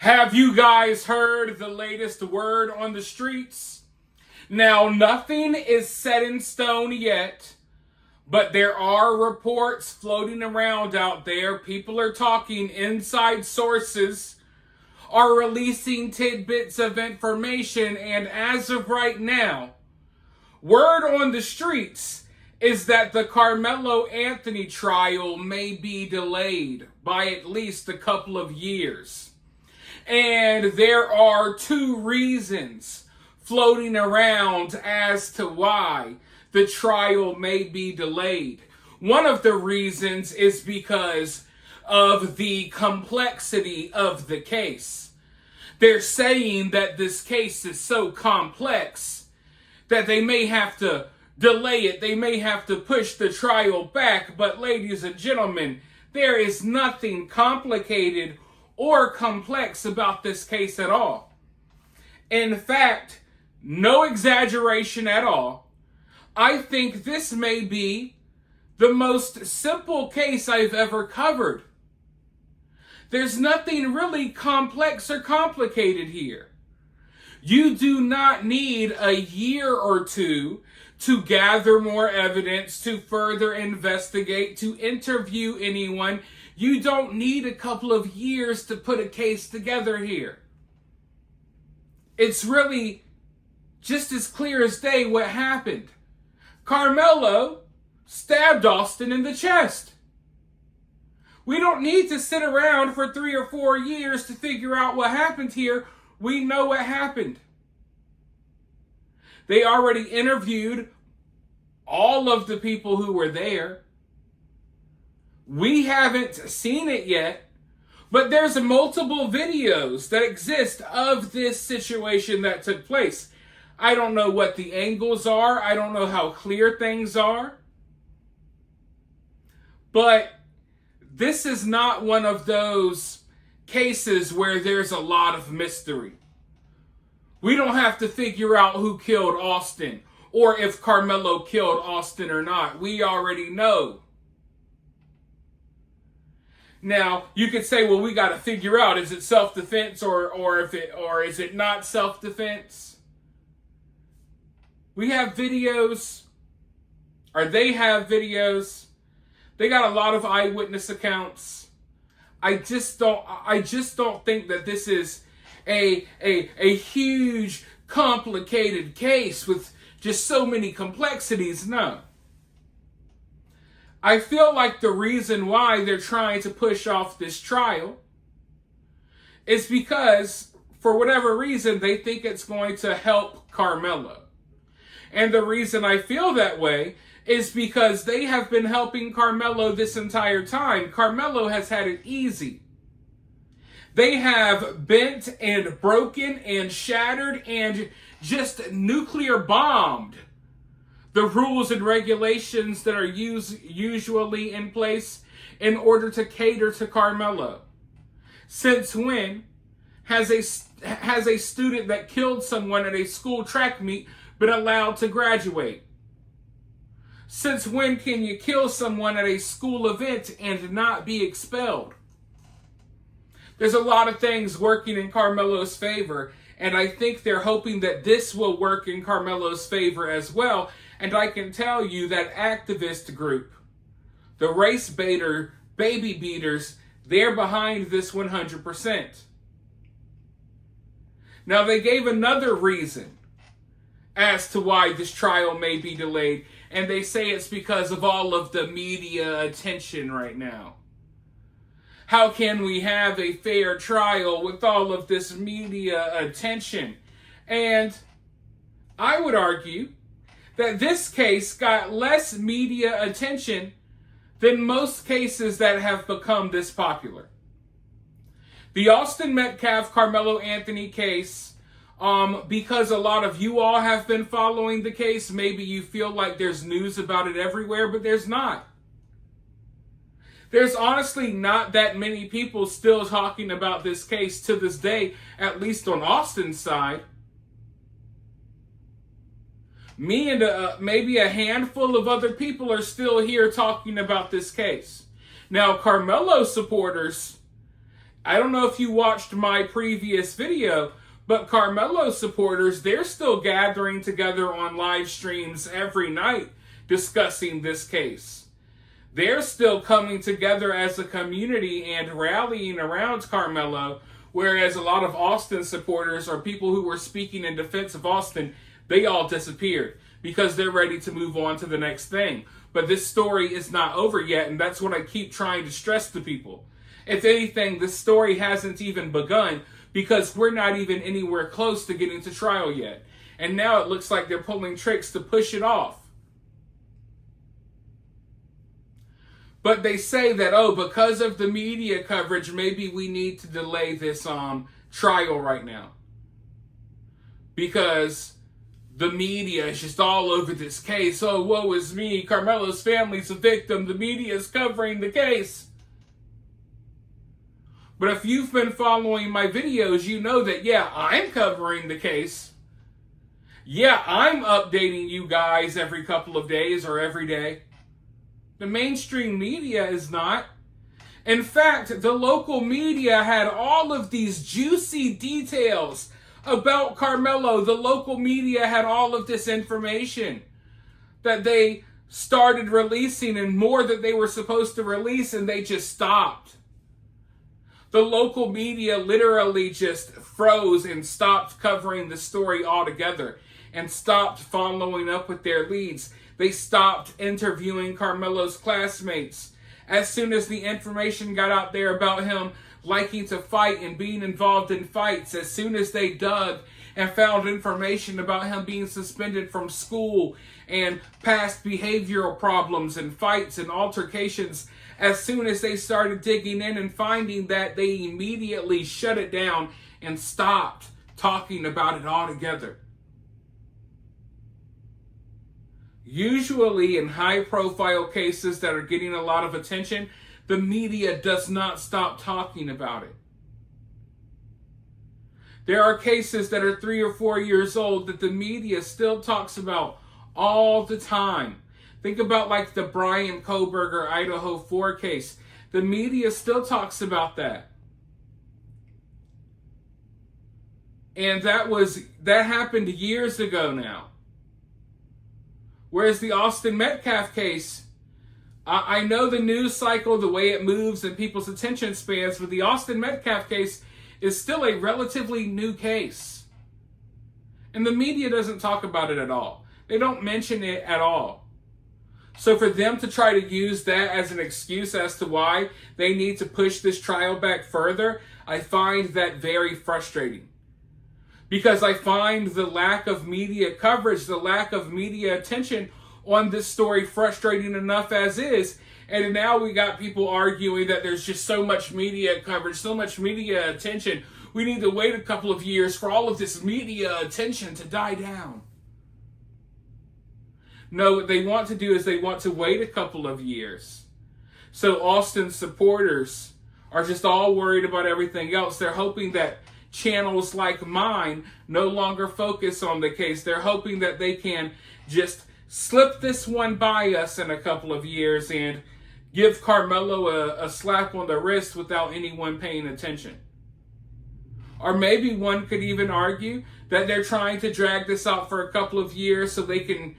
Have you guys heard the latest word on the streets? Now, nothing is set in stone yet, but there are reports floating around out there. People are talking, inside sources are releasing tidbits of information, and as of right now, word on the streets is that the Karmelo Anthony trial may be delayed by at least a couple of years. And there are two reasons floating around as to why the trial may be delayed. One of the reasons is because of the complexity of the case. They're saying that this case is so complex that they may have to delay it. They may have to push the trial back. But ladies and gentlemen, there is nothing complicated or complex about this case at all. In fact, no exaggeration at all, I think this may be the most simple case I've ever covered. There's nothing really complex or complicated here. You do not need a year or two to gather more evidence, to further investigate, to interview anyone. You don't need a couple of years to put a case together here. It's really just as clear as day what happened. Karmelo stabbed Austin in the chest. We don't need to sit around for 3 or 4 years to figure out what happened here. We know what happened. They already interviewed all of the people who were there. We haven't seen it yet, but there's multiple videos that exist of this situation that took place. I don't know what the angles are. I don't know how clear things are. But this is not one of those cases where there's a lot of mystery. We don't have to figure out who killed Austin or if Karmelo killed Austin or not. We already know. Now, you could say, well, we got to figure out, is it self-defense or is it not self-defense? We have videos, or they have videos. They got a lot of eyewitness accounts. I just don't think that this is a huge, complicated case with just so many complexities. No. I feel like the reason why they're trying to push off this trial is because, for whatever reason, they think it's going to help Karmelo. And the reason I feel that way is because they have been helping Karmelo this entire time. Karmelo has had it easy. They have bent and broken and shattered and just nuclear bombed the rules and regulations that are usually in place in order to cater to Karmelo. Since when has a student that killed someone at a school track meet been allowed to graduate? Since when can you kill someone at a school event and not be expelled? There's a lot of things working in Karmelo's favor, and I think they're hoping that this will work in Karmelo's favor as well. And I can tell you that activist group, the race baiter, baby beaters, they're behind this 100%. Now, they gave another reason as to why this trial may be delayed, and they say it's because of all of the media attention right now. How can we have a fair trial with all of this media attention? And I would argue that this case got less media attention than most cases that have become this popular. The Austin Metcalf Karmelo Anthony case, because a lot of you all have been following the case, maybe you feel like there's news about it everywhere, but there's not. There's honestly not that many people still talking about this case to this day, at least on Austin's side. Me and maybe a handful of other people are still here talking about this case. Now, Karmelo supporters, I don't know if you watched my previous video, but Karmelo supporters, they're still gathering together on live streams every night discussing this case. They're still coming together as a community and rallying around Karmelo, whereas a lot of Austin supporters or people who were speaking in defense of Austin, they all disappeared because they're ready to move on to the next thing. But this story is not over yet, and that's what I keep trying to stress to people. If anything, this story hasn't even begun because we're not even anywhere close to getting to trial yet. And now it looks like they're pulling tricks to push it off. But they say that, oh, because of the media coverage, maybe we need to delay this trial right now. Because the media is just all over this case. Oh, woe is me. Karmelo's family's a victim. The media is covering the case. But if you've been following my videos, you know that, yeah, I'm covering the case. Yeah, I'm updating you guys every couple of days or every day. The mainstream media is not. In fact, the local media had all of these juicy details about Karmelo. The local media had all of this information that they started releasing and more that they were supposed to release, and they just stopped. The local media literally just froze and stopped covering the story altogether and stopped following up with their leads. They stopped interviewing Karmelo's classmates. As soon as the information got out there about him liking to fight and being involved in fights, as soon as they dug and found information about him being suspended from school and past behavioral problems and fights and altercations, as soon as they started digging in and finding that, they immediately shut it down and stopped talking about it altogether. Usually in high-profile cases that are getting a lot of attention, the media does not stop talking about it. There are cases that are 3 or 4 years old that the media still talks about all the time. Think about like the Brian Koberger Idaho 4 case. The media still talks about that. And that happened years ago now. Whereas the Austin Metcalf case, I know the news cycle, the way it moves and people's attention spans, but the Austin Metcalf case is still a relatively new case. And the media doesn't talk about it at all. They don't mention it at all. So for them to try to use that as an excuse as to why they need to push this trial back further, I find that very frustrating. Because I find the lack of media coverage, the lack of media attention on this story frustrating enough as is. And now we got people arguing that there's just so much media coverage, so much media attention. We need to wait a couple of years for all of this media attention to die down. No, what they want to do is they want to wait a couple of years. So Austin supporters are just all worried about everything else. They're hoping that channels like mine no longer focus on the case. They're hoping that they can just slip this one by us in a couple of years and give Karmelo a slap on the wrist without anyone paying attention. Or maybe one could even argue that they're trying to drag this out for a couple of years so they can,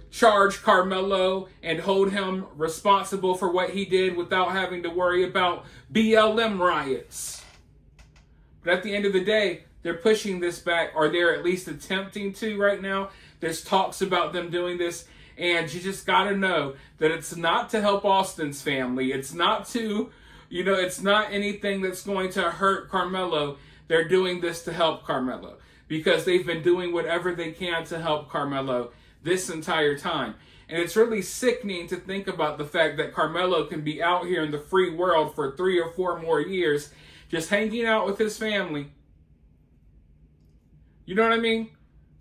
charge Karmelo and hold him responsible for what he did without having to worry about BLM riots. But at the end of the day, they're pushing this back, or they're at least attempting to right now. There's talks about them doing this, and you just got to know that it's not to help Austin's family. It's not to, it's not anything that's going to hurt Karmelo. They're doing this to help Karmelo because they've been doing whatever they can to help Karmelo this entire time. And it's really sickening to think about the fact that Karmelo can be out here in the free world for 3 or 4 more years just hanging out with his family. You know what I mean?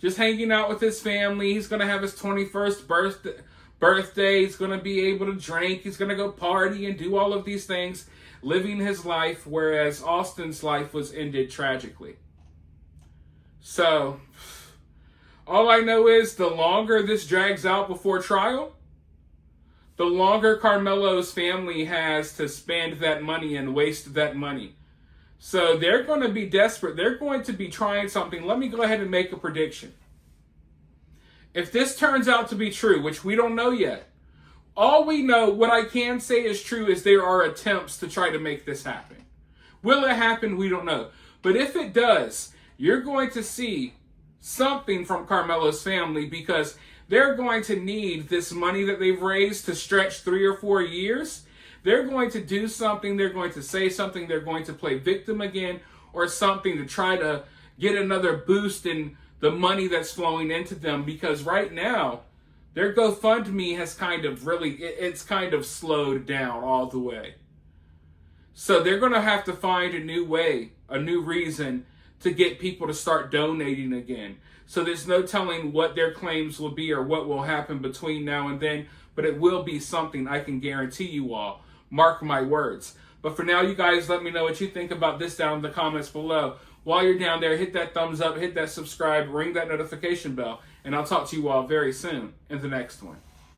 Just hanging out with his family. He's going to have his 21st birthday. He's going to be able to drink. He's going to go party and do all of these things, living his life, whereas Austin's life was ended tragically. So, all I know is the longer this drags out before trial, the longer Karmelo's family has to spend that money and waste that money So they're going to be desperate. They're going to be trying something. Let me go ahead and make a prediction. If this turns out to be true, which we don't know yet, all we know, what I can say is true, is there are attempts to try to make this happen. Will it happen? We don't know. But if it does, you're going to see something from Karmelo's family, because they're going to need this money that they've raised to stretch 3 or 4 years. They're going to do something. They're going to say something. They're going to play victim again or something to try to get another boost in the money that's flowing into them, because right now their GoFundMe has it's kind of slowed down all the way. So they're going to have to find a new way, a new reason to get people to start donating again. So there's no telling what their claims will be or what will happen between now and then, but it will be something, I can guarantee you all. Mark my words. But for now, you guys, let me know what you think about this down in the comments below. While you're down there, hit that thumbs up, hit that subscribe, ring that notification bell, and I'll talk to you all very soon in the next one.